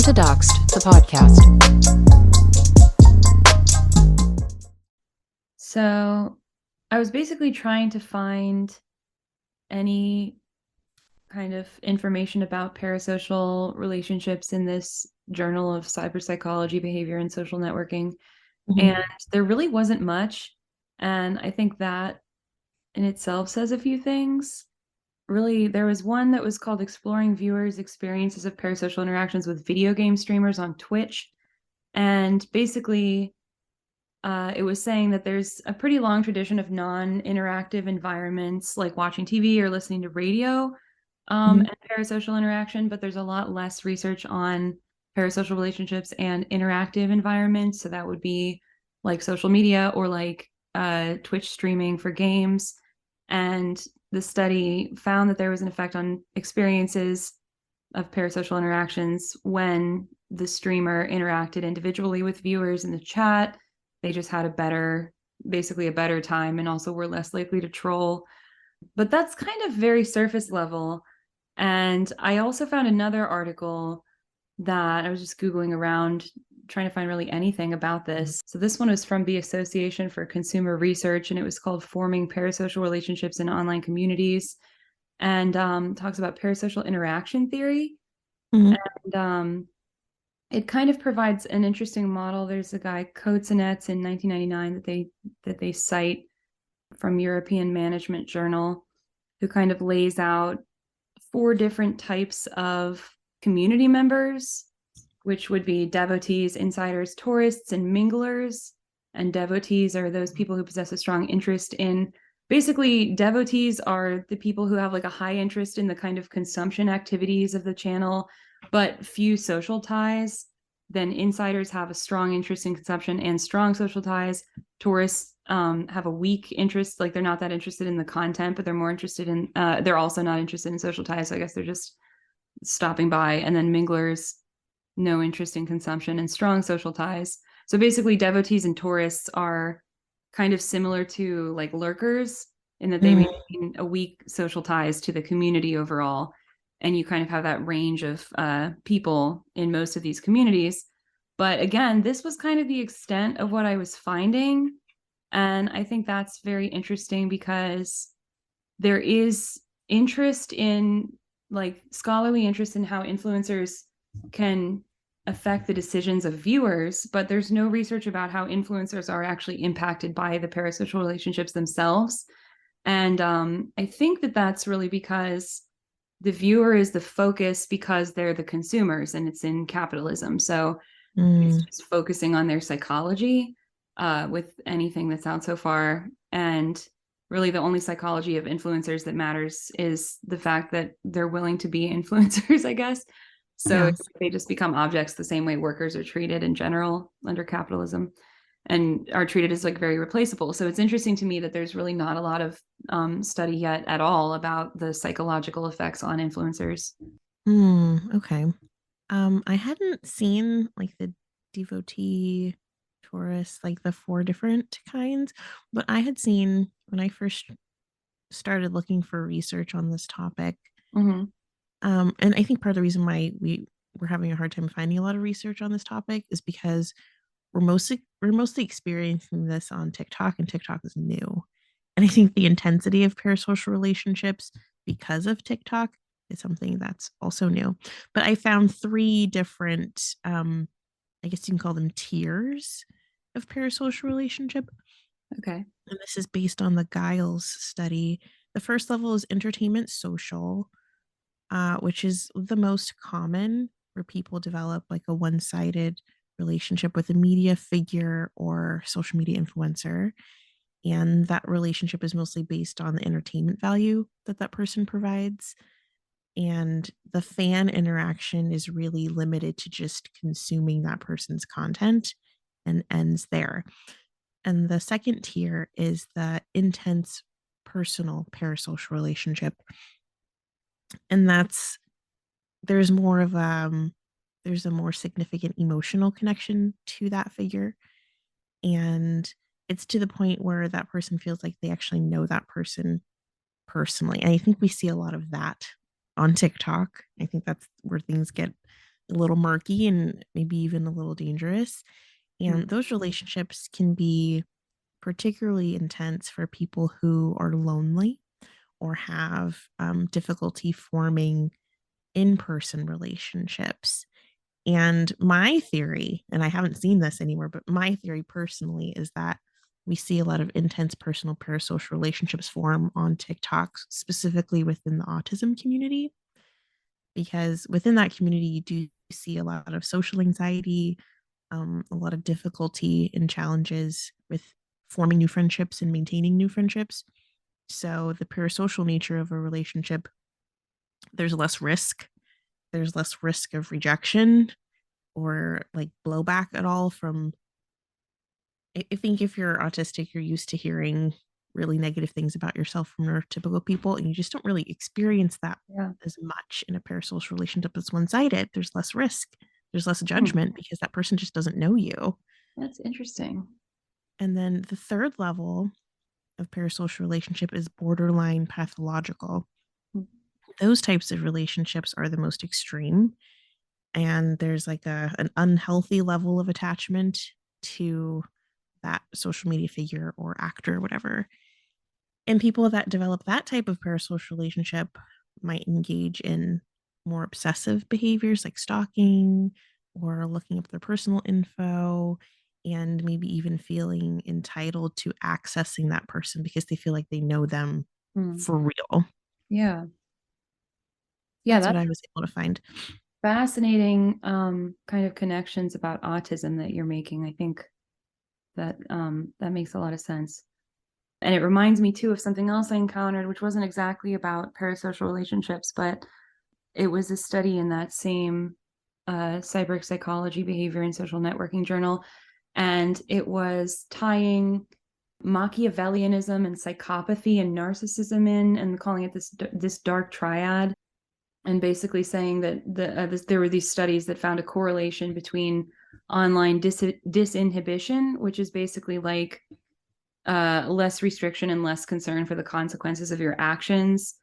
to Doxxed, the podcast. So I was basically trying to find any kind of information about parasocial relationships in this journal of cyberpsychology, behavior, and social networking. And there really wasn't much. And I think that in itself says a few things. Really, there was one that was called Exploring Viewers' Experiences of Parasocial Interactions with Video Game Streamers on Twitch. And basically, it was saying that there's a pretty long tradition of non-interactive environments like watching TV or listening to radio and parasocial interaction, but there's a lot less research on parasocial relationships and interactive environments. So that would be like social media or like Twitch streaming for games. And the study found that there was an effect on experiences of parasocial interactions when the streamer interacted individually with viewers in the chat. They just had basically a better time, and also were less likely to troll. But that's kind of very surface level. And I also found another article that I was just Googling around, trying to find really anything about this. So this one was from the Association for Consumer Research, and it was called Forming Parasocial Relationships in Online Communities, and talks about parasocial interaction theory. And it kind of provides an interesting model. There's a guy, Koetzenetz, in 1999 that they cite from European Management Journal, who kind of lays out 4 different types of community members, which would be devotees, insiders, tourists, and minglers. And devotees are those people who possess a strong interest in, basically, devotees are the people who have like a high interest in the kind of consumption activities of the channel, but few social ties. Then insiders have a strong interest in consumption and strong social ties. Tourists have a weak interest, like they're not that interested in the content, but they're more interested in, they're also not interested in social ties. So I guess they're just stopping by. And then minglers, no interest in consumption and strong social ties. So basically devotees and tourists are kind of similar to like lurkers in that they maintain a weak social ties to the community overall. And you kind of have that range of people in most of these communities. But again, this was kind of the extent of what I was finding. And I think that's very interesting because there is interest in, like, scholarly interest in how influencers can affect the decisions of viewers, but there's no research about how influencers are actually impacted by the parasocial relationships themselves. And I think that that's really because the viewer is the focus because they're the consumers, and it's in capitalism. So it's just focusing on their psychology with anything that's out so far. And really the only psychology of influencers that matters is the fact that they're willing to be influencers, I guess. So they just become objects the same way workers are treated in general under capitalism, and are treated as like very replaceable. So it's interesting to me that there's really not a lot of study yet at all about the psychological effects on influencers. Okay. I hadn't seen like the devotee tourists, like the 4 different kinds, but I had seen when I first started looking for research on this topic. And I think part of the reason why we were having a hard time finding a lot of research on this topic is because we're mostly experiencing this on TikTok, and TikTok is new. And I think the intensity of parasocial relationships because of TikTok is something that's also new. But I found 3 different, I guess you can call them tiers of parasocial relationship. Okay. And this is based on the Giles study. The first level is entertainment social, which is the most common, where people develop like a one-sided relationship with a media figure or social media influencer. And that relationship is mostly based on the entertainment value that that person provides. And the fan interaction is really limited to just consuming that person's content and ends there. And the second tier is the intense personal parasocial relationship. And there's more of there's a more significant emotional connection to that figure. And it's to the point where that person feels like they actually know that person personally. And I think we see a lot of that on TikTok. I think that's where things get a a little murky and maybe even a little dangerous. Mm. And those relationships can be particularly intense for people who are lonely or have difficulty forming in person relationships. And my theory, and I haven't seen this anywhere, but my theory personally is that we see a lot of intense personal parasocial relationships form on TikTok, specifically within the autism community, because within that community, you do see a lot of social anxiety, a lot of difficulty and challenges with forming new friendships and maintaining new friendships. So, the parasocial nature of a relationship, there's less risk. There's less risk of rejection or like blowback at all from. I think if you're autistic, you're used to hearing really negative things about yourself from neurotypical people, and you just don't really experience that Yeah. as much in a parasocial relationship that's one sided. There's less risk, there's less Hmm. judgment because that person just doesn't know you. That's interesting. And then the third level of parasocial relationship is borderline pathological. Mm. Those types of relationships are the most extreme, and there's like an unhealthy level of attachment to that social media figure or actor or whatever. And people that develop that type of parasocial relationship might engage in more obsessive behaviors like stalking or looking up their personal info and maybe even feeling entitled to accessing that person because they feel like they know them Hmm. for real. Yeah. Yeah, That's what that's I was able to find. fascinating kind of connections about autism that you're making. I think that that makes a lot of sense. And it reminds me too of something else I encountered, which wasn't exactly about parasocial relationships, but it was a study in that same cyberpsychology, behavior, and social networking journal. And it was tying Machiavellianism and psychopathy and narcissism in and calling it this dark triad, and basically saying that there were these studies that found a correlation between online disinhibition, which is basically like less restriction and less concern for the consequences of your actions,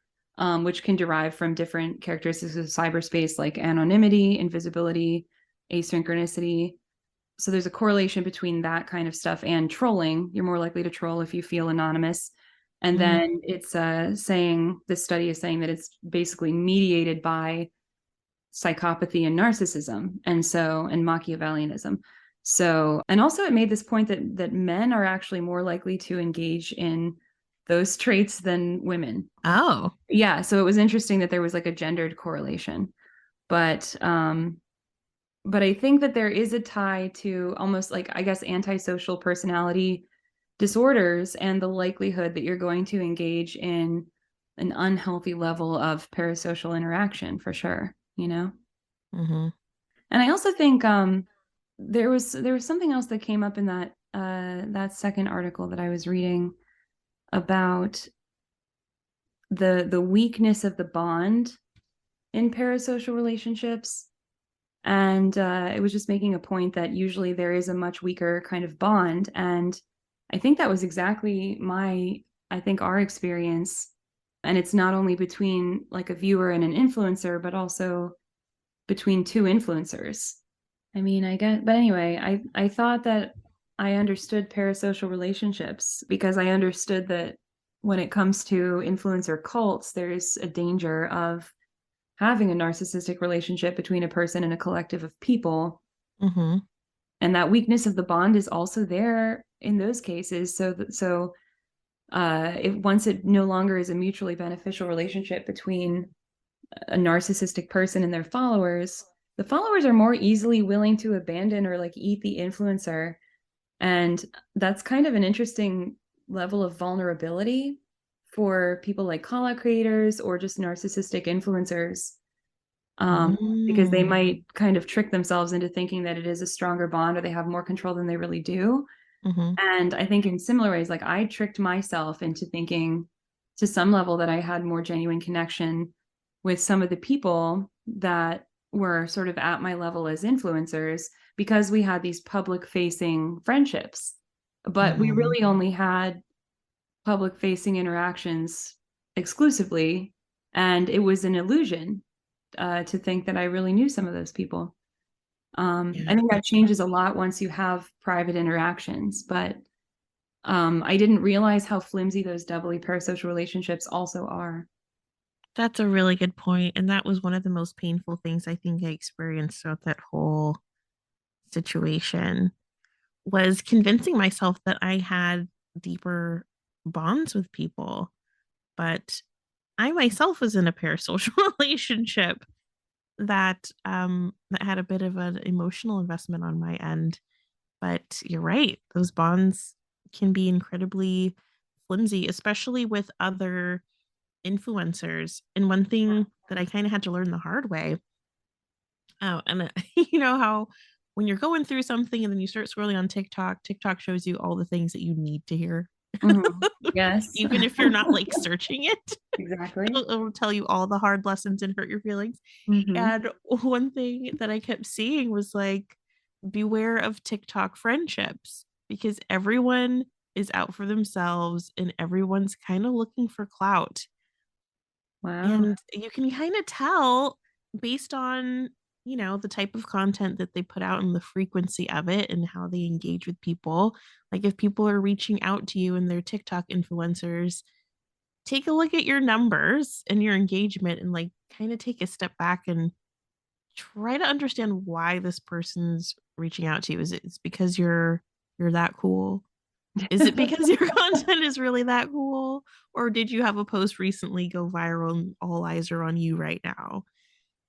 which can derive from different characteristics of cyberspace like anonymity, invisibility, asynchronicity. So there's a correlation between that kind of stuff and trolling. You're more likely to troll if you feel anonymous. And Mhm. then it's saying, this study is saying that it's basically mediated by psychopathy and narcissism, and Machiavellianism. So, and also it made this point that men are actually more likely to engage in those traits than women. Oh. Yeah, so it was interesting that there was like a gendered correlation. But but I think that there is a tie to almost like, I guess, antisocial personality disorders and the likelihood that you're going to engage in an unhealthy level of parasocial interaction for sure, you know? Mhm. And I also think there was something else that came up in that second article that I was reading about the weakness of the bond in parasocial relationships. And it was just making a point that usually there is a much weaker kind of bond. And I think that was exactly I think our experience. And it's not only between like a viewer and an influencer, but also between two influencers. I mean, I get, but anyway, I thought that I understood parasocial relationships because I understood that when it comes to influencer cults, there's a danger of having a narcissistic relationship between a person and a collective of people. Mhm. And that weakness of the bond is also there in those cases. So if once it no longer is a mutually beneficial relationship between a narcissistic person and their followers, the followers are more easily willing to abandon or like eat the influencer. And that's kind of an interesting level of vulnerability for people like call out creators or just narcissistic influencers, because they Mm. might kind of trick themselves into thinking that it is a stronger bond or they have more control than they really do. Mhm. And I think in similar ways, like I tricked myself into thinking to some level that I had more genuine connection with some of the people that were sort of at my level as influencers because we had these public facing friendships. But we Mhm. really only had public facing interactions exclusively. And it was an illusion to think that I really knew some of those people. Yeah, I think that that's changes a lot once you have private interactions, but I didn't realize how flimsy those doubly parasocial relationships also are. that's a really good point. And that was one of the most painful things I think I experienced throughout that whole situation was convincing myself that I had deeper bonds with people. But I myself was in a parasocial relationship that had a bit of an emotional investment on my end. But you're right, those bonds can be incredibly flimsy, especially with other influencers. And one thing that I kind of had to learn the hard way, and you know how when you're going through something and then you start scrolling on TikTok, TikTok shows you all the things that you need to hear. Mhm. Yes, Even if you're not like searching it, exactly. it'll tell you all the hard lessons and hurt your feelings. Hmm. And one thing that I kept seeing was like, beware of TikTok friendships because everyone is out for themselves and everyone's kind of looking for clout. Wow. And you can kind of tell based on, the type of content that they put out and the frequency of it and how they engage with people. Like if people are reaching out to you and they're TikTok influencers, take a look at your numbers and your engagement and like kind of take a step back and try to understand why this person's reaching out to you. Is it it's because you're that cool? Is it because your content is really that cool? Or did you have a post recently go viral and all eyes are on you right now?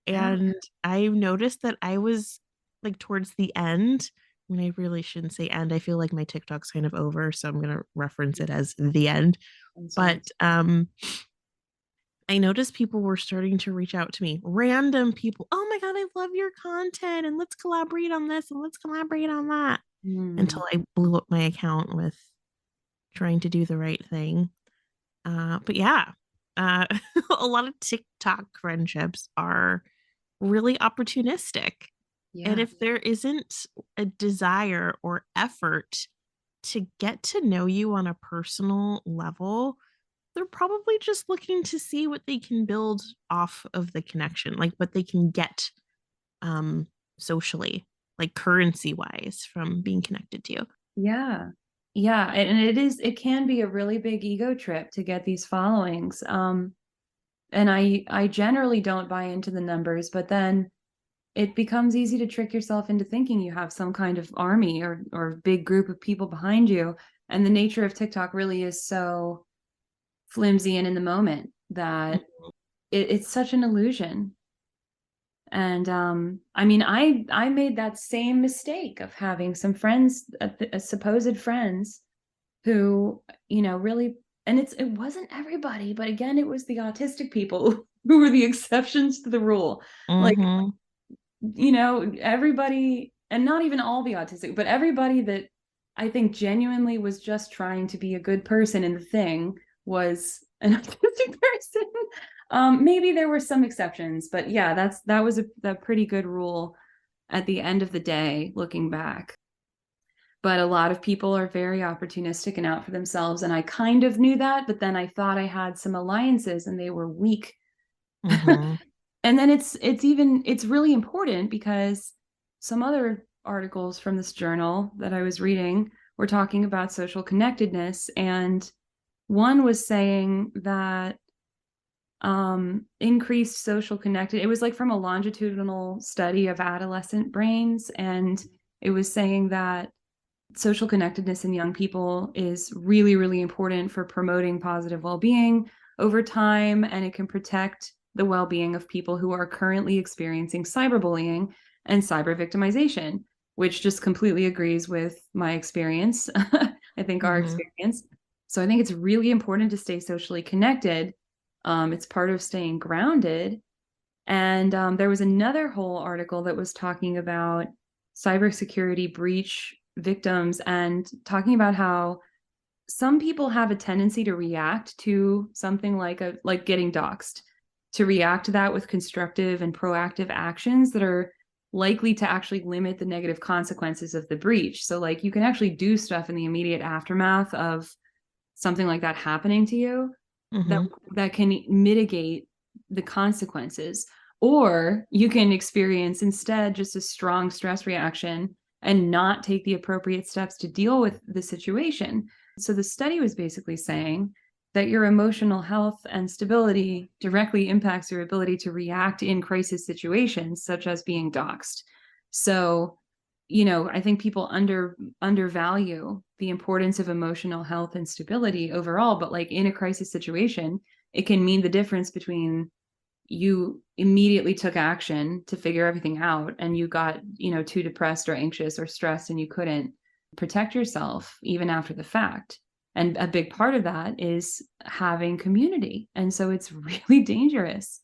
Yeah. And I noticed that I was like towards the end, when I really shouldn't say end. I feel like my TikTok's kind of over, so I'm gonna reference it as the end. That's right. But I noticed people were starting to reach out to me, random people. Oh my God, I love your content and let's collaborate on this and let's collaborate on that. Mm. Until I blew up my account with trying to do the right thing. But yeah, uh, a lot of TikTok friendships are really opportunistic. And Yeah. if there isn't a desire or effort to get to know you on a personal level, they're probably just looking to see what they can build off of the connection, like what they can get um socially, like currency wise from being connected to you. Yeah. Yeah. And it can be a really big ego trip to get these followings. And I generally don't buy into the numbers, but then it becomes easy to trick yourself into thinking you have some kind of army or big group of people behind you. And the nature of TikTok really is so flimsy and in the moment that it's such an illusion. And I mean, I made that same mistake of having some friends, supposed friends, who really, and it wasn't everybody, but again, it was the autistic people who were the exceptions to the rule. Like, Mm-hmm. everybody, and not even all the autistic, but everybody that I think genuinely was just trying to be a good person in the thing was an autistic person. Maybe there were some exceptions, but yeah, that was a pretty good rule at the end of the day, looking back. But a lot of people are very opportunistic and out for themselves, and I kind of knew that, but then I thought I had some alliances and they were weak. Mm-hmm. And then it's really important because some other articles from this journal that I was reading were talking about social connectedness, and one was saying that increased social connected, it was like from a longitudinal study of adolescent brains, and it was saying that social connectedness in young people is really, really important for promoting positive well-being over time, and it can protect the well-being of people who are currently experiencing cyberbullying and cyber victimization, which just completely agrees with my experience. I think our Mm-hmm. experience. So I think it's really important to stay socially connected. It's part of staying grounded. And there was another whole article that was talking about cybersecurity breach victims and talking about how some people have a tendency to react to something like getting doxxed, to react to that with constructive and proactive actions that are likely to actually limit the negative consequences of the breach. So like you can actually do stuff in the immediate aftermath of something like that happening to you that Mm-hmm. that can mitigate the consequences. Or you can experience instead just a strong stress reaction and not take the appropriate steps to deal with the situation. So the study was basically saying that your emotional health and stability directly impacts your ability to react in crisis situations, such as being doxxed. So, I think people undervalue the importance of emotional health and stability overall, but like in a crisis situation, it can mean the difference between you immediately took action to figure everything out and you got, too depressed or anxious or stressed and you couldn't protect yourself even after the fact. And a big part of that is having community. And so it's really dangerous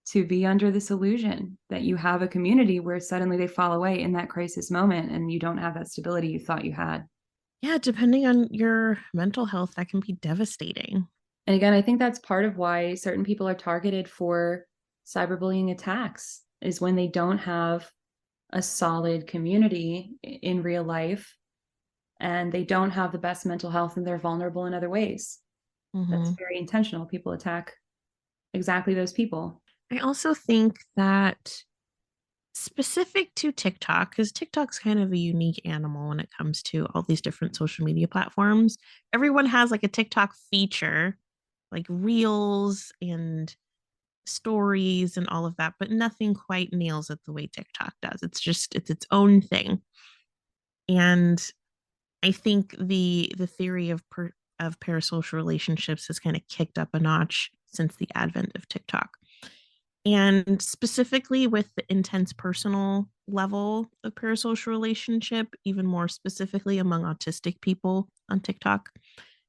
to be under this illusion that you have a community where suddenly they fall away in that crisis moment and you don't have that stability you thought you had. Yeah, depending on your mental health, that can be devastating. And again, I think that's part of why certain people are targeted for cyberbullying attacks is when they don't have a solid community in real life and they don't have the best mental health and they're vulnerable in other ways. That's Hmm. very intentional. People attack exactly those people. I also think that specific to TikTok, because TikTok's kind of a unique animal when it comes to all these different social media platforms. Everyone has like a TikTok feature, like reels and stories and all of that, but nothing quite nails it the way TikTok does. It's its own thing. And I think the theory of parasocial relationships has kind of kicked up a notch since the advent of TikTok. And specifically with the intense personal level of parasocial relationship, even more specifically among autistic people on TikTok.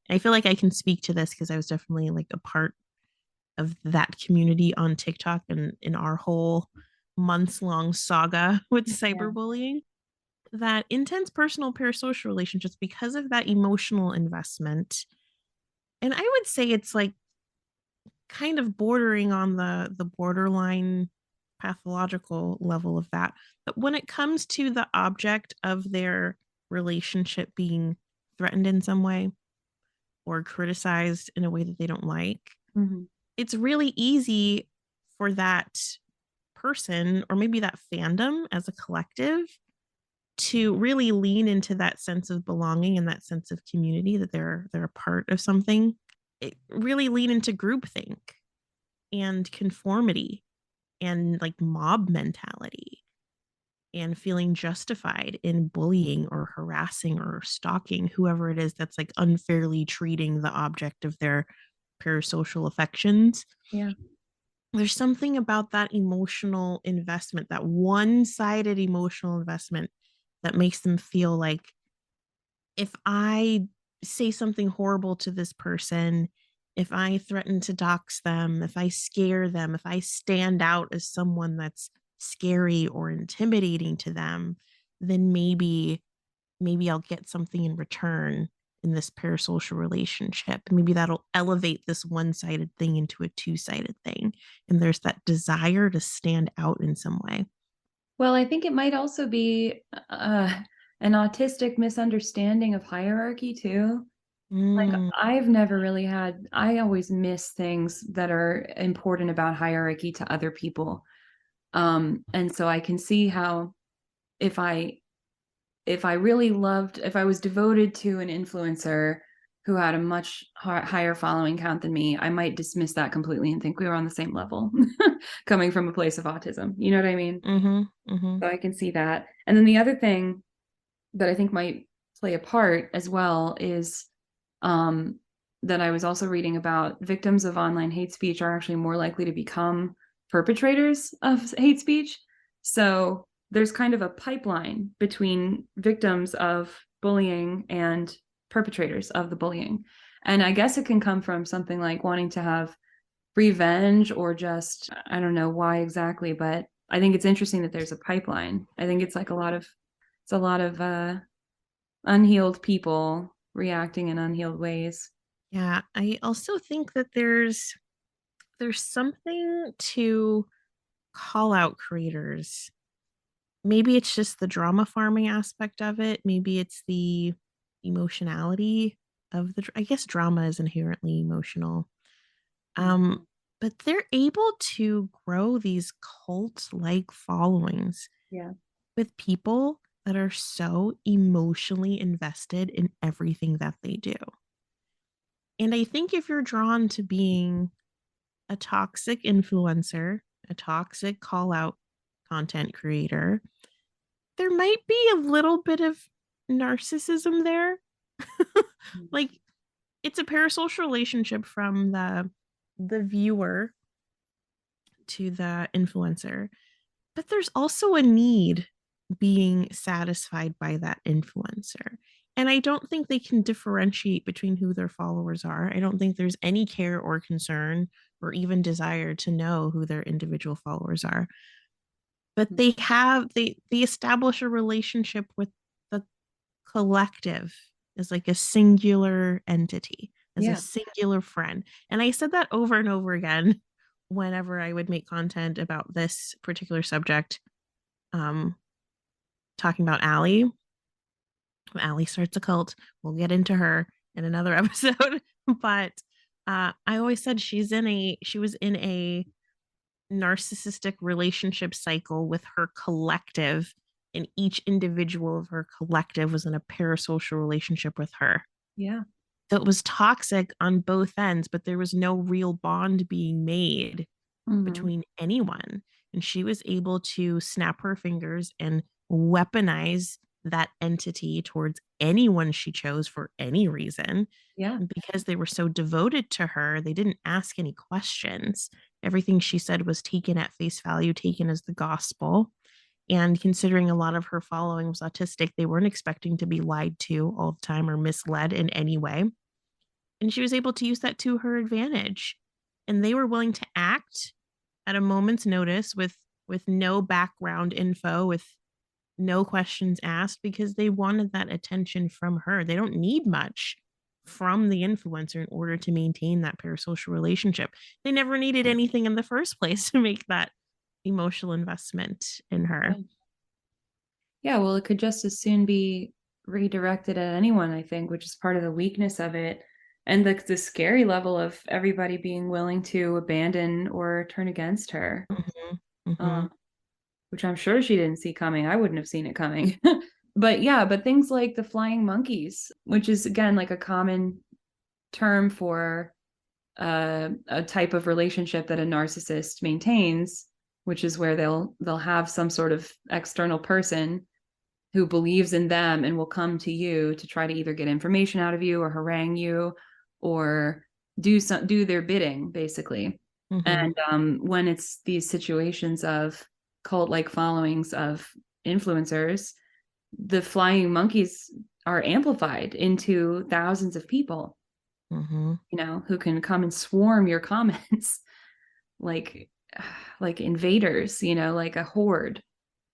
And I feel like I can speak to this because I was definitely like a part of that community on TikTok and in our whole months long saga with Yeah. cyberbullying. That intense personal parasocial relationships, because of that emotional investment, and I would say it's like kind of bordering on the borderline pathological level of that. But when it comes to the object of their relationship being threatened in some way or criticized in a way that they don't like, Mm-hmm. it's really easy for that person or maybe that fandom as a collective to really lean into that sense of belonging and that sense of community that they're a part of something. It really lean into groupthink and conformity and like mob mentality and feeling justified in bullying or harassing or stalking whoever it is that's like unfairly treating the object of their parasocial affections. Yeah. There's something about that emotional investment, that one-sided emotional investment that makes them feel like if I say something horrible to this person, if I threaten to dox them, if I scare them, if I stand out as someone that's scary or intimidating to them, then maybe I'll get something in return in this parasocial relationship. Maybe that'll elevate this one-sided thing into a two-sided thing. And there's that desire to stand out in some way. Well, I think it might also be an autistic misunderstanding of hierarchy too. Like Mm, I always miss things that are important about hierarchy to other people. And so I can see how if I if I was devoted to an influencer who had a much higher following count than me, I might dismiss that completely and think we were on the same level coming from a place of autism. You know what I mean? mm-hmm, mm-hmm. So I can see that. And then the other thing that I think might play a part as well is um, that I was also reading about victims of online hate speech are actually more likely to become perpetrators of hate speech. So there's kind of a pipeline between victims of bullying and perpetrators of the bullying. And I guess it can come from something like wanting to have revenge or just, I don't know why exactly, but I think it's interesting that there's a pipeline. I think it's like it's a lot of unhealed people reacting in unhealed ways. Yeah, I also think that there's something to call out creators. Maybe it's just the drama farming aspect of it. Maybe it's the emotionality of the I guess drama is inherently emotional. Mm. Um but they're able to grow these cult like followings Yeah. with people that are so emotionally invested in everything that they do. And I think if you're drawn to being a toxic influencer, a toxic call out content creator, there might be a little bit of narcissism there. Mm. Like it's a parasocial relationship from the viewer to the influencer, but there's also a need being satisfied by that influencer. And I don't think they can differentiate between who their followers are. I don't think there's any care or concern or even desire to know who their individual followers are. But they establish a relationship with the collective as like a singular entity, as a Yeah. singular friend. And I said that over and over again whenever I would make content about this particular subject, um, talking about Allie. Allie starts a cult. We'll get into her in another episode. But I always said she was in a narcissistic relationship cycle with her collective, and each individual of her collective was in a parasocial relationship with her. Yeah. So it was toxic on both ends, but there was no real bond being made Hmm. between anyone. And she was able to snap her fingers and weaponize that entity towards anyone she chose for any reason. Yeah. And because they were so devoted to her, they didn't ask any questions. Everything she said was taken at face value, taken as the gospel. And considering a lot of her following was autistic, they weren't expecting to be lied to all the time or misled in any way. And she was able to use that to her advantage. And they were willing to act at a moment's notice with no background info, with no questions asked, because they wanted that attention from her. They don't need much from the influencer in order to maintain that parasocial relationship. They never needed anything in the first place to make that emotional investment in her. Yeah, well, it could just as soon be redirected at anyone, I think, which is part of the weakness of it. And the scary level of everybody being willing to abandon or turn against her, Mm-hmm. Mm-hmm. um, which I'm sure she didn't see coming. I wouldn't have seen it coming. But yeah, but things like the flying monkeys, which is again like a common term for a type of relationship that a narcissist maintains, which is where they'll have some sort of external person who believes in them and will come to you to try to either get information out of you or harangue you or do their bidding basically. Mm-hmm. And when it's these situations of cult like followings of influencers, the flying monkeys are amplified into thousands of people, Mm-hmm. who can come and swarm your comments like like invaders, like a horde,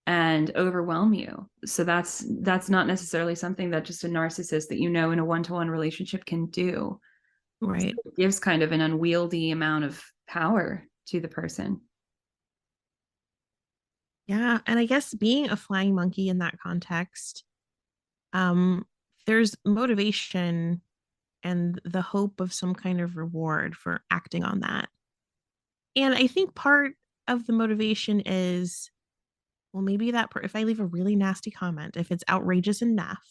and overwhelm you. So that's not necessarily something that just a narcissist that in a one-to-one relationship can do. So Right. it gives kind of an unwieldy amount of power to the person. Yeah. And I guess being a flying monkey in that context, um, there's motivation and the hope of some kind of reward for acting on that. And I think part of the motivation is, well, maybe if I leave a really nasty comment, if it's outrageous enough,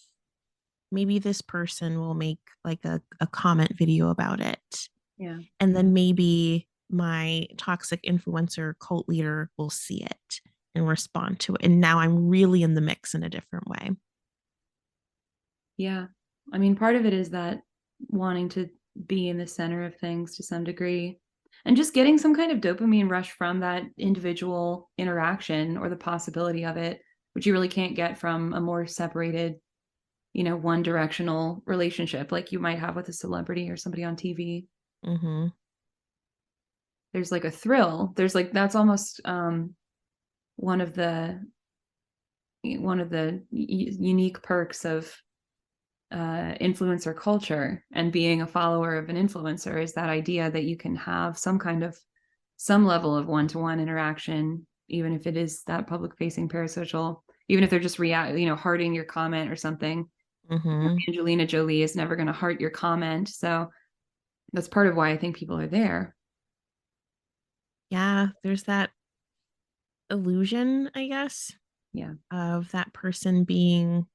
maybe this person will make like a comment video about it. Yeah. And then maybe my toxic influencer cult leader will see it and respond to it. And now I'm really in the mix in a different way. Yeah. I mean, part of it is that wanting to be in the center of things to some degree and just getting some kind of dopamine rush from that individual interaction or the possibility of it, which you really can't get from a more separated, one directional relationship like you might have with a celebrity or somebody on TV. Mm-hmm. There's like a thrill. There's like that's almost one of the unique perks of influencer culture and being a follower of an influencer is that idea that you can have some level of one-to-one interaction, even if it is that public facing parasocial, even if they're just hearting your comment or something. Mm-hmm. Angelina Jolie is never going to heart your comment, so that's part of why I think people are there. Yeah, there's that illusion, I guess, Yeah. of that person being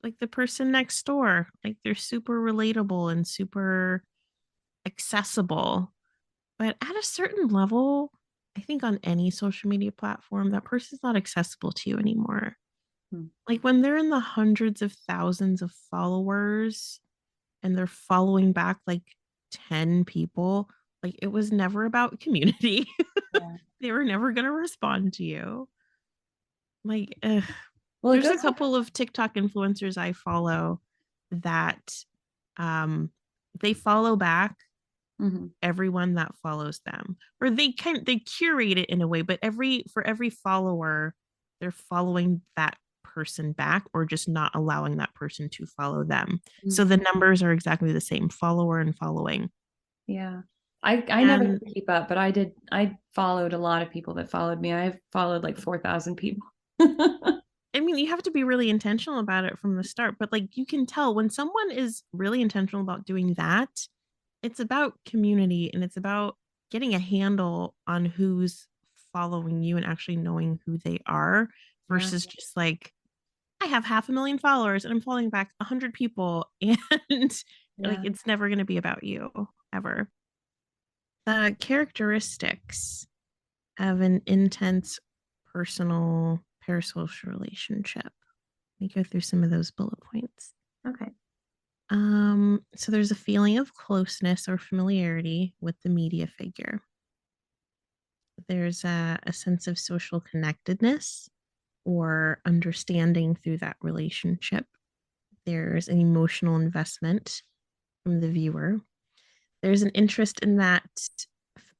like the person next door. Like they're super relatable and super accessible. But at a certain level, I think on any social media platform, that person's not accessible to you anymore. Hmm. Like when they're in the hundreds of thousands of followers and they're following back like 10 people, like it was never about community. Yeah. They were never going to respond to you. Like, ugh. Well, it There's a goes to, couple of TikTok influencers I follow that um they follow back mhm. everyone that follows them, or they curate it in a way, but every follower they're following that person back or just not allowing that person to follow them, so Mm. the numbers are exactly the same, follower and following. Yeah. I never And could keep up, but I followed a lot of people that followed me. I followed like 4,000 people. I mean, you have to be really intentional about it from the start, but like you can tell when someone is really intentional about doing that, it's about community and it's about getting a handle on who's following you and actually knowing who they are Yeah. versus just like, I have 500,000 followers and I'm following back 100 people and like Yeah. it's never going to be about you ever. The characteristics of an intense personal parasocial relationship. Let me go through some of those bullet points. Okay. So there's a feeling of closeness or familiarity with the media figure. There's a sense of social connectedness or understanding through that relationship. There's an emotional investment from the viewer. There's an interest in that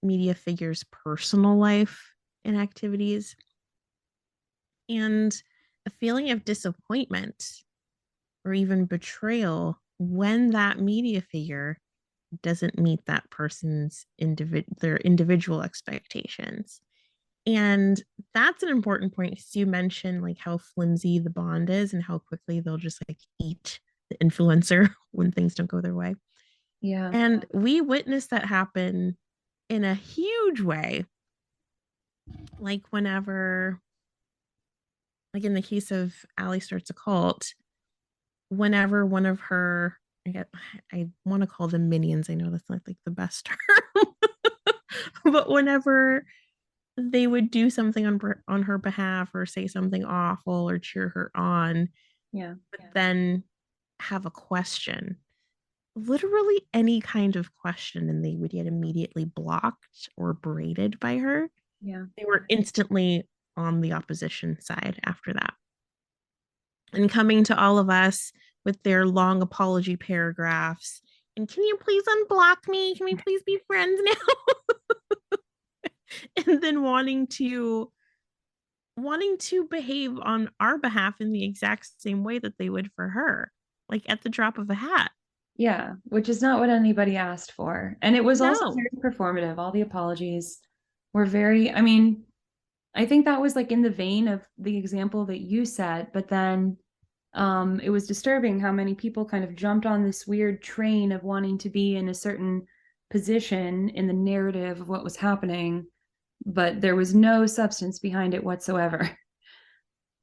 media figure's personal life and activities, and a feeling of disappointment or even betrayal when that media figure doesn't meet that person's their individual expectations. And that's an important point because you mentioned like how flimsy the bond is and how quickly they'll just like eat the influencer when things don't go their way. Yeah. And we witnessed that happen in a huge way. Like whenever, like in the case of Allie Starts a Cult, whenever one of her, I want to call them minions. I know that's not like the best term, but whenever they would do something on her behalf or say something awful or cheer her on, Yeah. but then have a question, literally any kind of question, and they would get immediately blocked or berated by her. Yeah. They were instantly on the opposition side after that. And coming to all of us with their long apology paragraphs. And can you please unblock me? Can we please be friends now? And then wanting to behave on our behalf in the exact same way that they would for her, like at the drop of a hat. Yeah, which is not what anybody asked for. And it was also No. very performative. All the apologies were very, I mean, I think that was like in the vein of the example that you said, but then it was disturbing how many people kind of jumped on this weird train of wanting to be in a certain position in the narrative of what was happening, but there was no substance behind it whatsoever.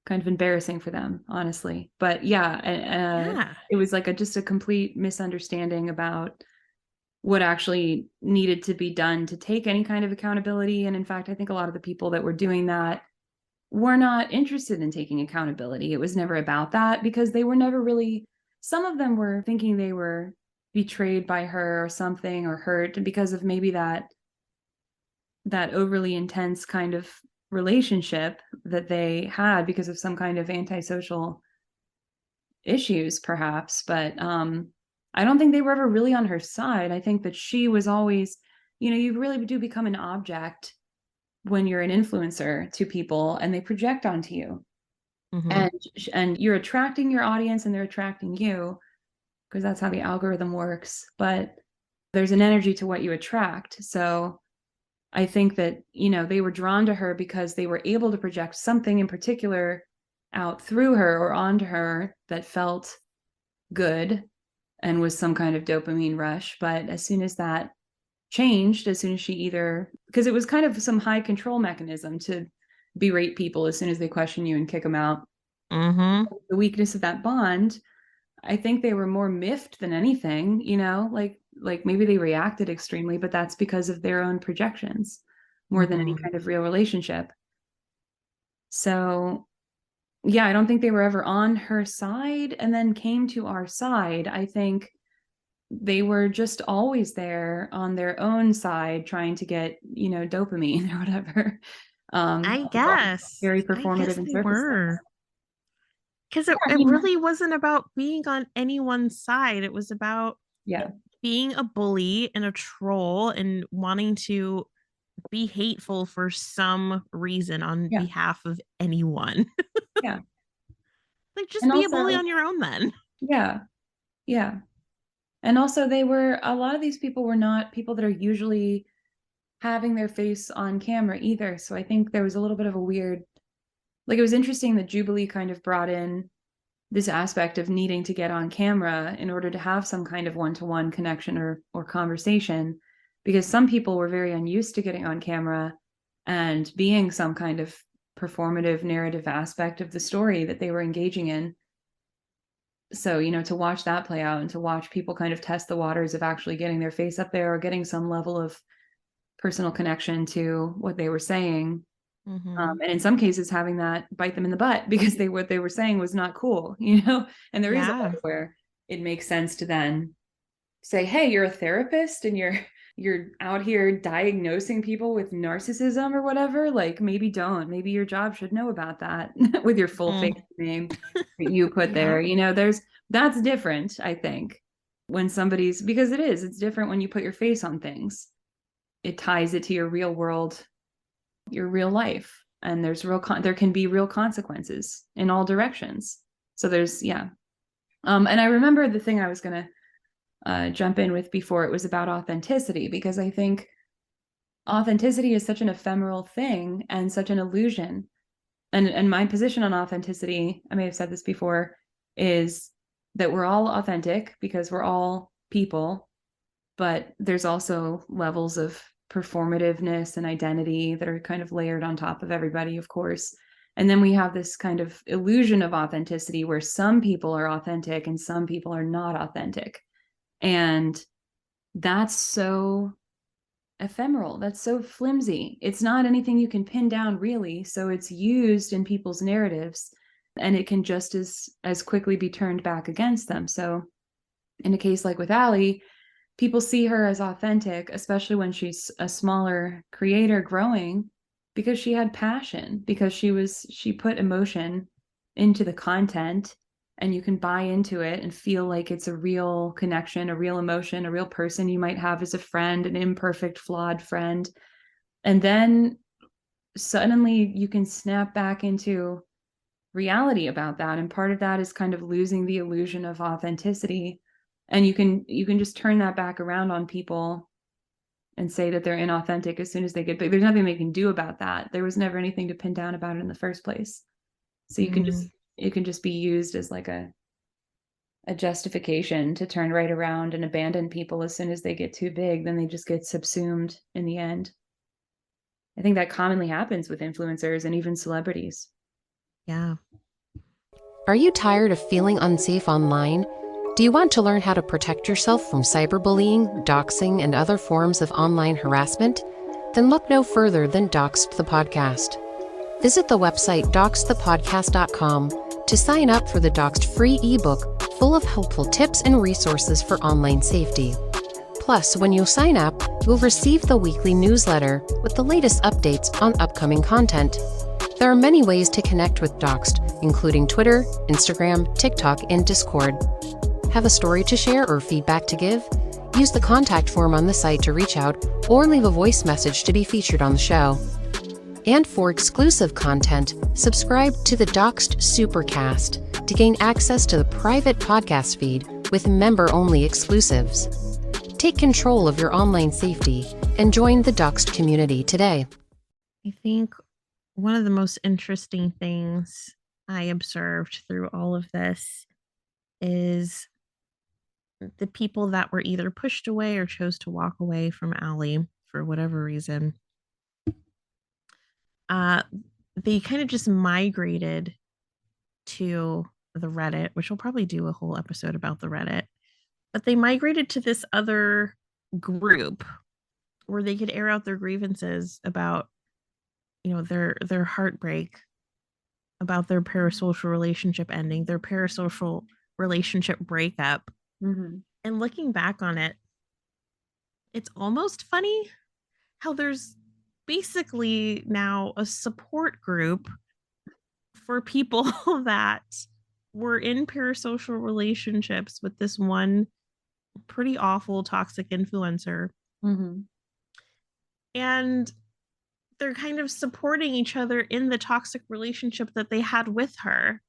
Kind of embarrassing for them, honestly. But yeah, Yeah. it was like just a complete misunderstanding about what actually needed to be done to take any kind of accountability. And in fact, I think a lot of the people that were doing that were not interested in taking accountability. It was never about that because they were never really, some of them were thinking they were betrayed by her or something or hurt because of maybe that overly intense kind of relationship that they had because of some kind of antisocial issues perhaps, but I don't think they were ever really on her side. I think that she was always, you really do become an object when you're an influencer to people and they project onto you, Mm-hmm. and you're attracting your audience and they're attracting you because that's how the algorithm works, but there's an energy to what you attract. So I think that, they were drawn to her because they were able to project something in particular out through her or onto her that felt good and was some kind of dopamine rush. But as soon as that changed as soon as she either, because it was kind of some high control mechanism to berate people as soon as they question you and kick them out. Mm-hmm. The weakness of that bond, I think they were more miffed than anything, like maybe they reacted extremely, but that's because of their own projections more than any Mm-hmm. kind of real relationship. So, yeah, I don't think they were ever on her side and then came to our side. I think they were just always there on their own side trying to get, dopamine or whatever. I It's all guess. very I performative guess and they surface stuff. were. Because Yeah, I it mean, really wasn't about being on anyone's side. It was about yeah, being a bully and a troll and wanting to be hateful for some reason on yeah, behalf of anyone. yeah. Like, just And be a bully also, on your own then. yeah, yeah. And also, a lot of these people were not people that are usually having their face on camera either. So I think there was a little bit of a weird, like, it was interesting that Jubilee kind of brought in this aspect of needing to get on camera in order to have some kind of one-to-one connection or conversation, because some people were very unused to getting on camera and being some kind of performative narrative aspect of the story that they were engaging in. So, to watch that play out and to watch people kind of test the waters of actually getting their face up there or getting some level of personal connection to what they were saying. Mm-hmm. And in some cases, having that bite them in the butt because what they were saying was not cool, And there is a Yeah. point where it makes sense to then say, "Hey, you're a therapist and you're out here diagnosing people with narcissism or whatever. Like, maybe don't. Maybe your job should know about that with your full Mm. face name that you put Yeah. there. That's different, I think, when because it's different when you put your face on things. It ties it to your real world, your real life, and there can be real consequences in all directions. So there's yeah. And I remember the thing I was gonna jump in with before, it was about authenticity, because I think authenticity is such an ephemeral thing and such an illusion. And my position on authenticity, I may have said this before, is that we're all authentic because we're all people, but there's also levels of performativeness and identity that are kind of layered on top of everybody, of course. And then we have this kind of illusion of authenticity where some people are authentic and some people are not authentic. And that's so ephemeral. That's so flimsy. It's not anything you can pin down really. So it's used in people's narratives and it can just as quickly be turned back against them. So in a case like with Allie, people see her as authentic, especially when she's a smaller creator growing, because she had passion, because she put emotion into the content, and you can buy into it and feel like it's a real connection, a real emotion, a real person you might have as a friend, an imperfect, flawed friend. And then suddenly you can snap back into reality about that. And part of that is kind of losing the illusion of authenticity. And you can just turn that back around on people and say that they're inauthentic as soon as they get big. There's nothing they can do about that. There was never anything to pin down about it in the first place. So Mm. it can just be used as like a justification to turn right around and abandon people as soon as they get too big. Then they just get subsumed in the end. I think that commonly happens with influencers and even celebrities. Yeah. Are you tired of feeling unsafe online? Do you want to learn how to protect yourself from cyberbullying, doxing, and other forms of online harassment? Then look no further than Doxxed the Podcast. Visit the website doxedthepodcast.com to sign up for the Doxxed free ebook full of helpful tips and resources for online safety. Plus, when you sign up, you'll receive the weekly newsletter with the latest updates on upcoming content. There are many ways to connect with Doxxed, including Twitter, Instagram, TikTok, and Discord. Have a story to share or feedback to give? Use the contact form on the site to reach out or leave a voice message to be featured on the show. And for exclusive content, subscribe to the Doxxed Supercast to gain access to the private podcast feed with member-only exclusives. Take control of your online safety and join the Doxxed community today. I think one of the most interesting things I observed through all of this is the people that were either pushed away or chose to walk away from Allie for whatever reason, they kind of just migrated to the Reddit, which we'll probably do a whole episode about the Reddit. But they migrated to this other group where they could air out their grievances about, their heartbreak, about their parasocial relationship ending, their parasocial relationship breakup. Mm-hmm. And looking back on it, it's almost funny how there's basically now a support group for people that were in parasocial relationships with this one pretty awful toxic influencer. Mm-hmm. And they're kind of supporting each other in the toxic relationship that they had with her.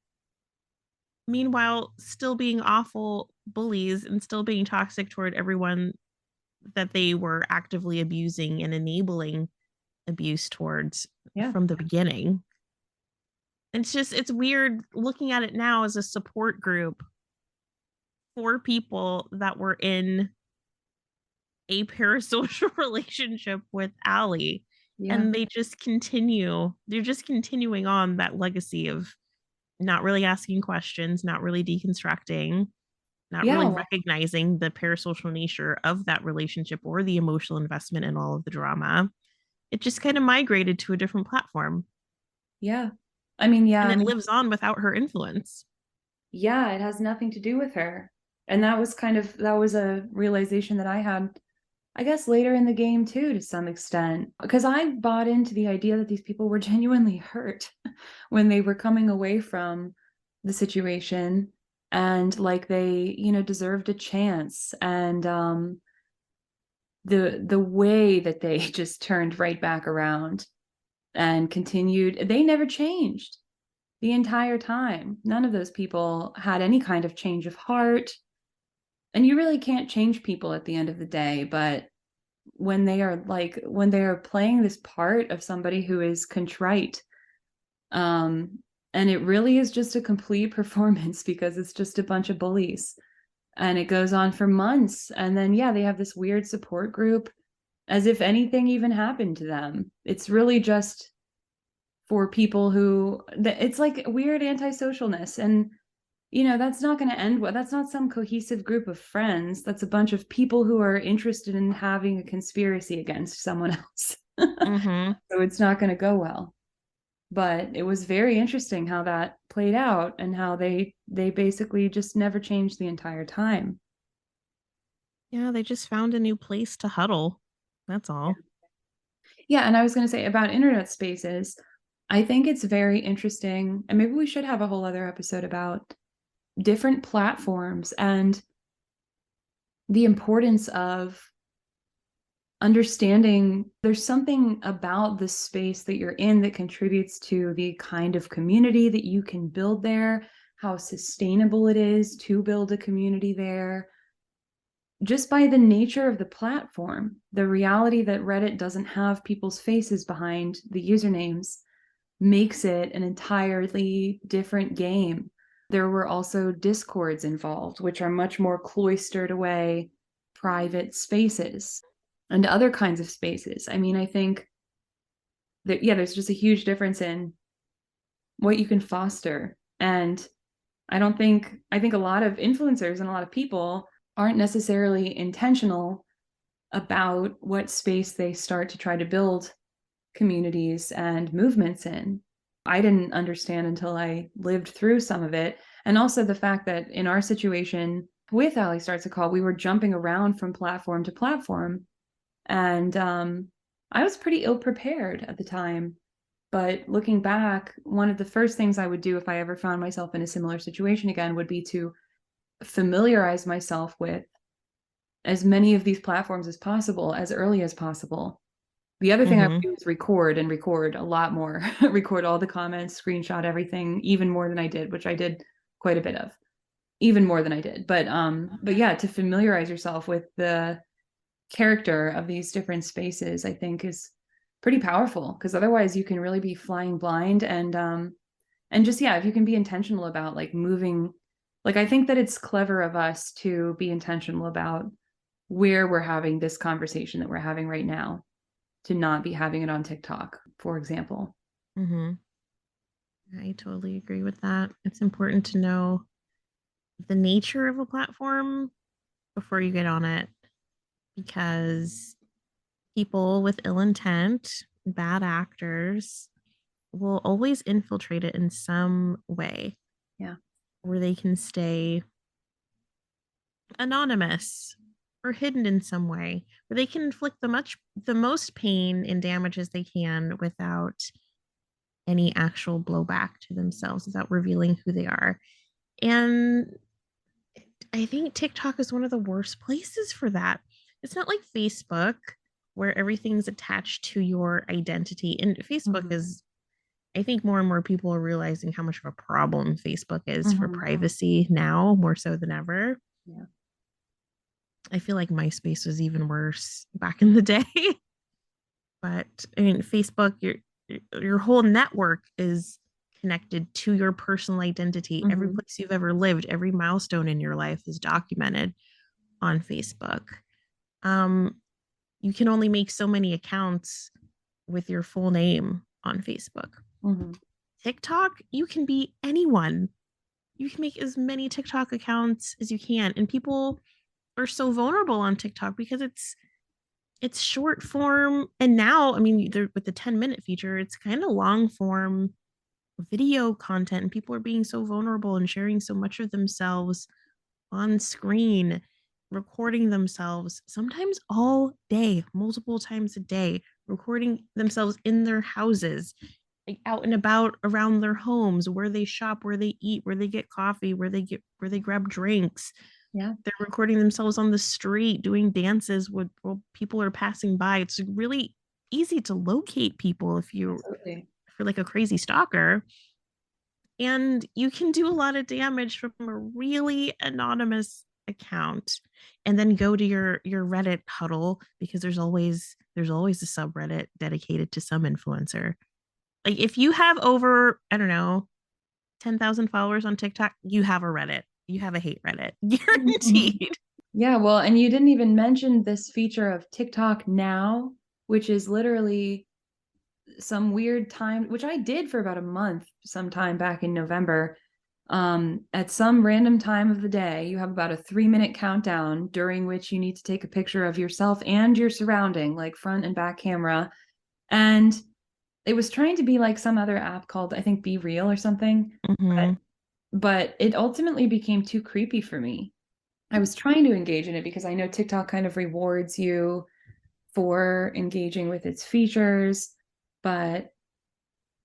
Meanwhile, still being awful bullies and still being toxic toward everyone that they were actively abusing and enabling abuse towards from the beginning. It's weird looking at it now as a support group for people that were in a parasocial relationship with Allie. Yeah. And they're just continuing on that legacy of not really asking questions, not really deconstructing, not really recognizing the parasocial nature of that relationship or the emotional investment in all of the drama. It just kind of migrated to a different platform. Yeah. I mean, yeah. And it lives on without her influence. Yeah, it has nothing to do with her. And that was a realization that I had, I guess, later in the game too, to some extent, because I bought into the idea that these people were genuinely hurt when they were coming away from the situation, and like they, deserved a chance. And the way that they just turned right back around and continued, they never changed the entire time. None of those people had any kind of change of heart. And you really can't change people at the end of the day, but when they are playing this part of somebody who is contrite, and it really is just a complete performance because it's just a bunch of bullies, and it goes on for months, and then they have this weird support group as if anything even happened to them. It's really just for people who, it's like weird antisocialness, and that's not going to end well. That's not some cohesive group of friends. That's a bunch of people who are interested in having a conspiracy against someone else. Mm-hmm. So it's not going to go well. But it was very interesting how that played out, and how they basically just never changed the entire time. Yeah, they just found a new place to huddle. That's all. Yeah, and I was going to say about internet spaces, I think it's very interesting, and maybe we should have a whole other episode about different platforms and the importance of understanding there's something about the space that you're in that contributes to the kind of community that you can build there, how sustainable it is to build a community there. Just by the nature of the platform, the reality that Reddit doesn't have people's faces behind the usernames makes it an entirely different game. There were also Discords involved, which are much more cloistered away, private spaces and other kinds of spaces. I mean, I think that, there's just a huge difference in what you can foster. And I think a lot of influencers and a lot of people aren't necessarily intentional about what space they start to try to build communities and movements in. I didn't understand until I lived through some of it. And also the fact that in our situation with Allie Starts a Call, we were jumping around from platform to platform. And I was pretty ill prepared at the time. But looking back, one of the first things I would do if I ever found myself in a similar situation again would be to familiarize myself with as many of these platforms as possible, as early as possible. The other thing I would do is record a lot more, record all the comments, screenshot everything, even more than I did, which I did quite a bit of, even more than I did. But yeah, to familiarize yourself with the character of these different spaces, I think is pretty powerful, because otherwise you can really be flying blind. And just, if you can be intentional about like moving Like, I think that it's clever of us to be intentional about where we're having this conversation that we're having right now, to not be having it on TikTok, for example. Mm-hmm. I totally agree with that. It's important to know the nature of a platform before you get on it, because people with ill intent, bad actors, will always infiltrate it in some way. Yeah. Where they can stay anonymous or hidden in some way, where they can inflict the most pain and damage as they can without any actual blowback to themselves, without revealing who they are. And I think TikTok is one of the worst places for that. It's not like Facebook, where everything's attached to your identity. And Facebook is, I think more and more people are realizing how much of a problem Facebook is for privacy now, more so than ever. Yeah. I feel like MySpace was even worse back in the day. But I mean, Facebook, your whole network is connected to your personal identity. Every place you've ever lived, every milestone in your life is documented on Facebook. You can only make so many accounts with your full name on Facebook. TikTok, you can be anyone. You can make as many TikTok accounts as you can, and people are so vulnerable on TikTok because it's short form, and now, I mean, with the 10-minute feature, it's kind of long form video content, and people are being so vulnerable and sharing so much of themselves on screen, recording themselves sometimes all day, multiple times a day, recording themselves in their houses, like out and about around their homes, where they shop, where they eat, where they get coffee, where they grab drinks. Yeah. They're recording themselves on the street doing dances while people are passing by. It's really easy to locate people if you're like a crazy stalker. And you can do a lot of damage from a really anonymous account, and then go to your Reddit huddle, because there's always a subreddit dedicated to some influencer. Like, if you have over, I don't know, 10,000 followers on TikTok, you have a Reddit. You have a hate Reddit, guaranteed. Yeah, well, and you didn't even mention this feature of TikTok Now, which is literally some weird time, which I did for about a month, sometime back in November. At some random time of the day, you have about a 3-minute countdown during which you need to take a picture of yourself and your surrounding, like front and back camera. And it was trying to be like some other app called, I think, Be Real or something. But it ultimately became too creepy for me. I was trying to engage in it because I know TikTok kind of rewards you for engaging with its features, but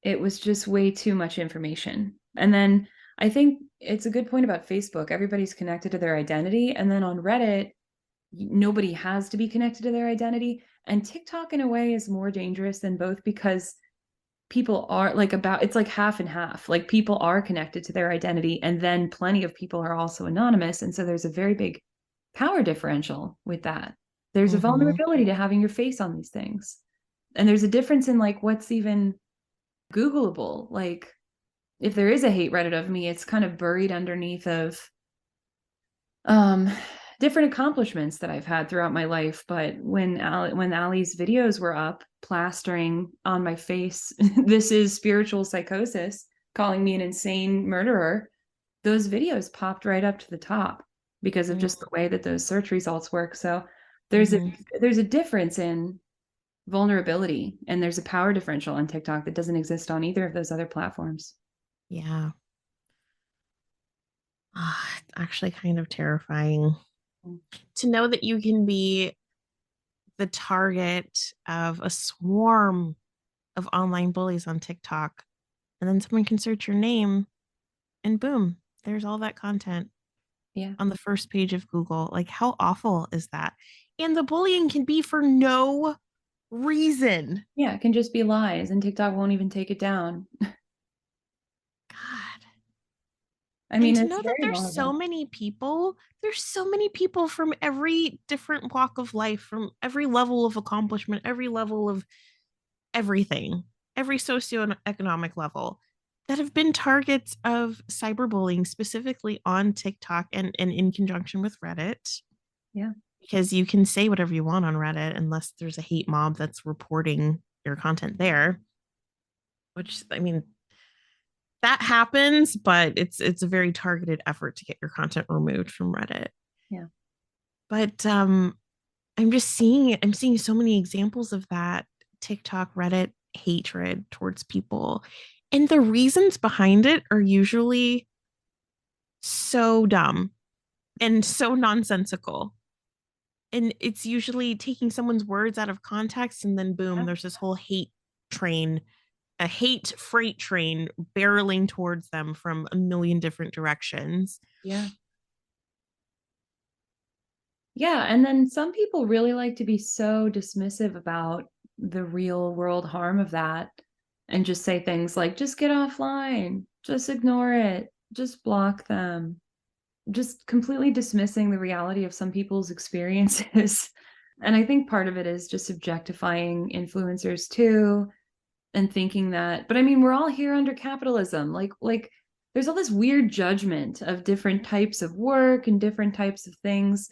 it was just way too much information. And then I think it's a good point about Facebook. Everybody's connected to their identity. And then on Reddit, nobody has to be connected to their identity. And TikTok, in a way, is more dangerous than both, because people are like, it's like half and half. Like, people are connected to their identity, and then plenty of people are also anonymous. And so there's a very big power differential with that. There's a vulnerability to having your face on these things. And there's a difference in like what's even Googleable. Like, if there is a hate Reddit of me, it's kind of buried underneath of different accomplishments that I've had throughout my life. But when Allie's videos were up, plastering on my face, "This is spiritual psychosis," calling me an insane murderer, those videos popped right up to the top because of just the way that those search results work. So there's a difference in vulnerability, and there's a power differential on TikTok that doesn't exist on either of those other platforms. Yeah. It's actually kind of terrifying to know that you can be the target of a swarm of online bullies on TikTok, and then someone can search your name, and boom, there's all that content on the first page of Google. Like, how awful is that? And the bullying can be for no reason. Yeah, it can just be lies, and TikTok won't even take it down. God. I mean, and to it's know that very there's vulnerable. there's so many people from every different walk of life, from every level of accomplishment, every level of everything, every socioeconomic level, that have been targets of cyberbullying, specifically on TikTok and in conjunction with Reddit. Yeah. Because you can say whatever you want on Reddit unless there's a hate mob that's reporting your content there. Which, I mean, that happens, but it's a very targeted effort to get your content removed from Reddit. Yeah. But I'm seeing so many examples of that TikTok, Reddit hatred towards people. And the reasons behind it are usually so dumb and so nonsensical. And it's usually taking someone's words out of context, and then boom, there's this whole hate train, a hate freight train barreling towards them from a million different directions. Yeah. Yeah. And then some people really like to be so dismissive about the real world harm of that and just say things like, just get offline, just ignore it, just block them, just completely dismissing the reality of some people's experiences. And I think part of it is just objectifying influencers too, and thinking that, but I mean, we're all here under capitalism. Like there's all this weird judgment of different types of work and different types of things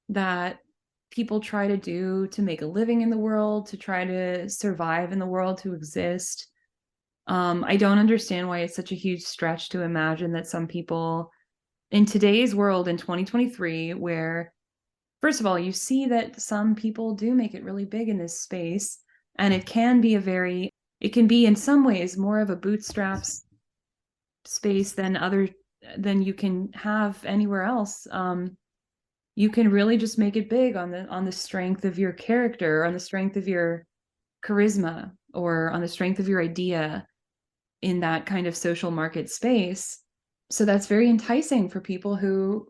that people try to do to make a living in the world, to try to survive in the world, to exist. I don't understand why it's such a huge stretch to imagine that some people in today's world in 2023, where first of all, you see that some people do make it really big in this space, and it can be in some ways more of a bootstraps space than you can have anywhere else. You can really just make it big on the strength of your character, on the strength of your charisma, or on the strength of your idea in that kind of social market space. So that's very enticing for people who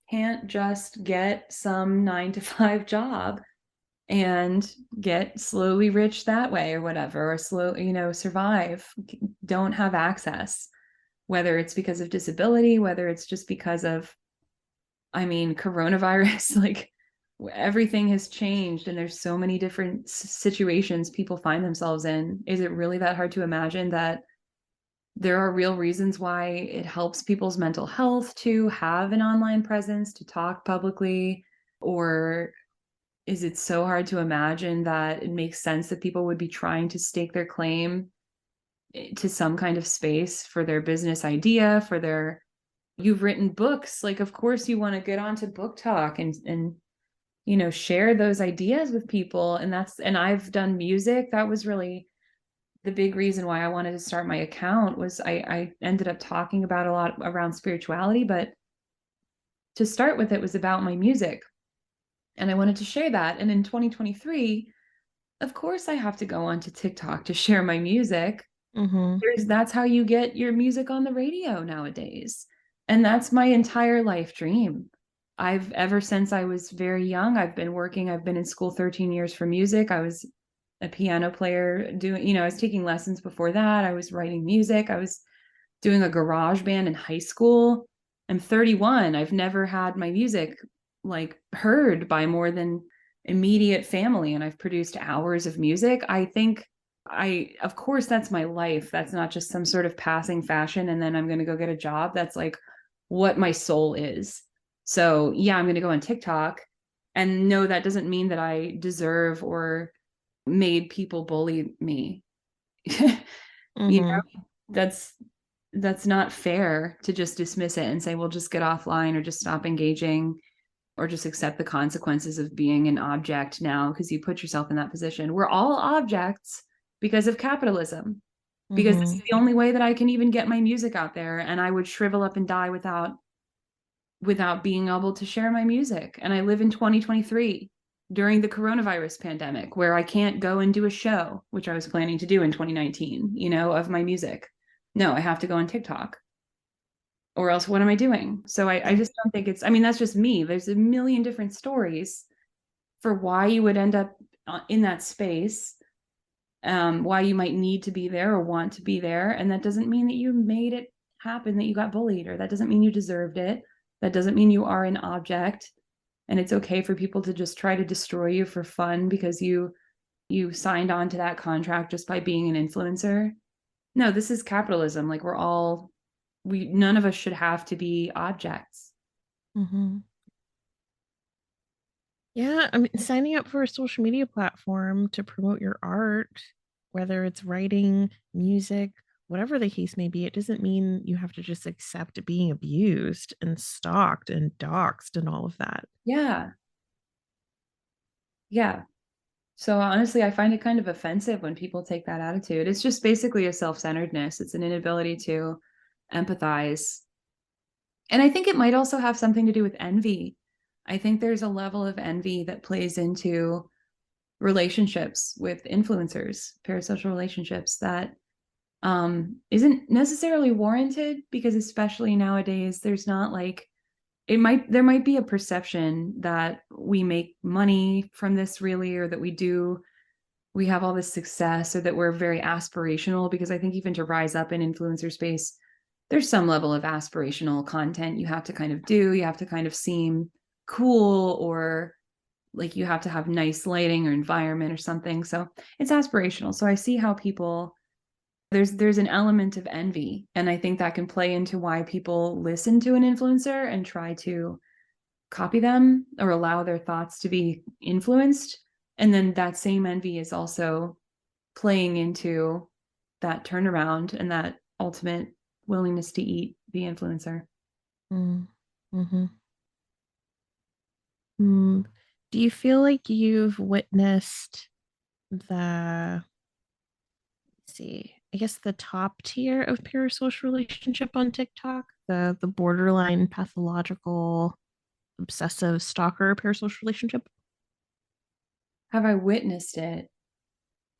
can't just get some 9-to-5 job and get slowly rich that way or whatever, or survive, don't have access, whether it's because of disability, whether it's just because of, I mean, coronavirus. Like everything has changed and there's so many different situations people find themselves in. Is it really that hard to imagine that there are real reasons why it helps people's mental health to have an online presence, to talk publicly? Or is it so hard to imagine that it makes sense that people would be trying to stake their claim to some kind of space for their business idea, for their, you've written books, like of course you want to get onto book talk and share those ideas with people. And I've done music. That was really the big reason why I wanted to start my account. Was I ended up talking about a lot around spirituality, but to start with, it was about my music. And I wanted to share that. And in 2023, of course, I have to go onto TikTok to share my music. That's how you get your music on the radio nowadays. And that's my entire life dream. Ever since I was very young, I've been in school 13 years for music. I was a piano player I was taking lessons before that. I was writing music. I was doing a garage band in high school. I'm 31. I've never had my music like heard by more than immediate family, and I've produced hours of music. I think of course that's my life. That's not just some sort of passing fashion and then I'm going to go get a job. That's like what my soul is. So yeah, I'm going to go on TikTok, and no, that doesn't mean that I deserve or made people bully me. That's not fair to just dismiss it and say, well, just get offline or just stop engaging or just accept the consequences of being an object now because you put yourself in that position. We're all objects because of capitalism, because this is the only way that I can even get my music out there, and I would shrivel up and die without being able to share my music. And I live in 2023 during the coronavirus pandemic, where I can't go and do a show, which I was planning to do in 2019, of my music. No, I have to go on TikTok, or else what am I doing? So I just don't think that's just me. There's a million different stories for why you would end up in that space, why you might need to be there or want to be there. And that doesn't mean that you made it happen, that you got bullied, or that doesn't mean you deserved it. That doesn't mean you are an object. And it's okay for people to just try to destroy you for fun because you signed on to that contract just by being an influencer. No, this is capitalism. Like none of us should have to be objects. Mm-hmm. Yeah, I mean, signing up for a social media platform to promote your art, whether it's writing, music, whatever the case may be, it doesn't mean you have to just accept being abused and stalked and doxxed and all of that. Yeah. Yeah. So honestly, I find it kind of offensive when people take that attitude. It's just basically a self-centeredness. It's an inability to empathize. And I think it might also have something to do with envy. I think there's a level of envy that plays into relationships with influencers, parasocial relationships that isn't necessarily warranted, because especially nowadays, there's not like there might be a perception that we make money from this really, or that we have all this success, or that we're very aspirational, because I think even to rise up in influencer space, there's some level of aspirational content you have to kind of do. You have to kind of seem cool, or like you have to have nice lighting or environment or something. So it's aspirational. So I see how there's an element of envy, and I think that can play into why people listen to an influencer and try to copy them or allow their thoughts to be influenced. And then that same envy is also playing into that turnaround and that ultimate willingness to eat the influencer. Mm-hmm. Do you feel like you've witnessed the, let's see, I guess the top tier of parasocial relationship on TikTok, the borderline pathological obsessive stalker parasocial relationship? Have I witnessed it?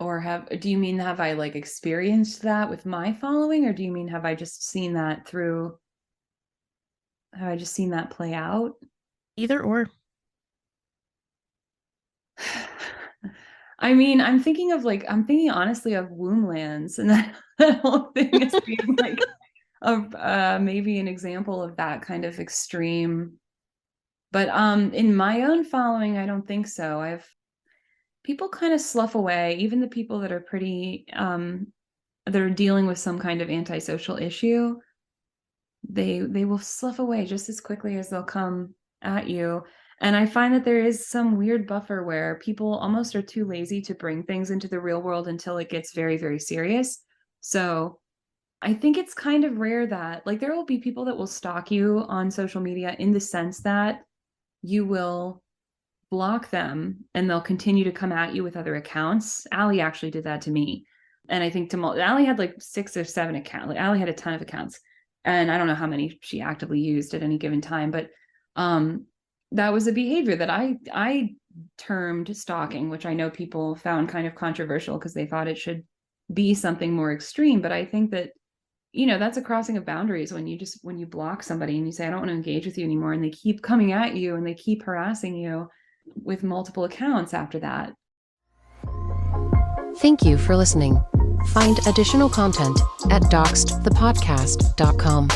Or do you mean have I like experienced that with my following, or do you mean have I just seen that play out? Either or. I mean, I'm thinking honestly of Womblands, and that whole thing is being like maybe an example of that kind of extreme. But in my own following, I don't think so. People kind of slough away, even the people that are pretty that are dealing with some kind of antisocial issue. They will slough away just as quickly as they'll come at you. And I find that there is some weird buffer where people almost are too lazy to bring things into the real world until it gets very, very serious. So I think it's kind of rare that, like, there will be people that will stalk you on social media in the sense that you will block them and they'll continue to come at you with other accounts. Allie actually did that to me. And I think Allie had like 6 or 7 accounts. Like, Allie had a ton of accounts. And I don't know how many she actively used at any given time, but that was a behavior that I termed stalking, which I know people found kind of controversial because they thought it should be something more extreme. But I think that, that's a crossing of boundaries when you block somebody and you say, I don't want to engage with you anymore, and they keep coming at you and they keep harassing you with multiple accounts after that. Thank you for listening. Find additional content at doxxedthepodcast.com.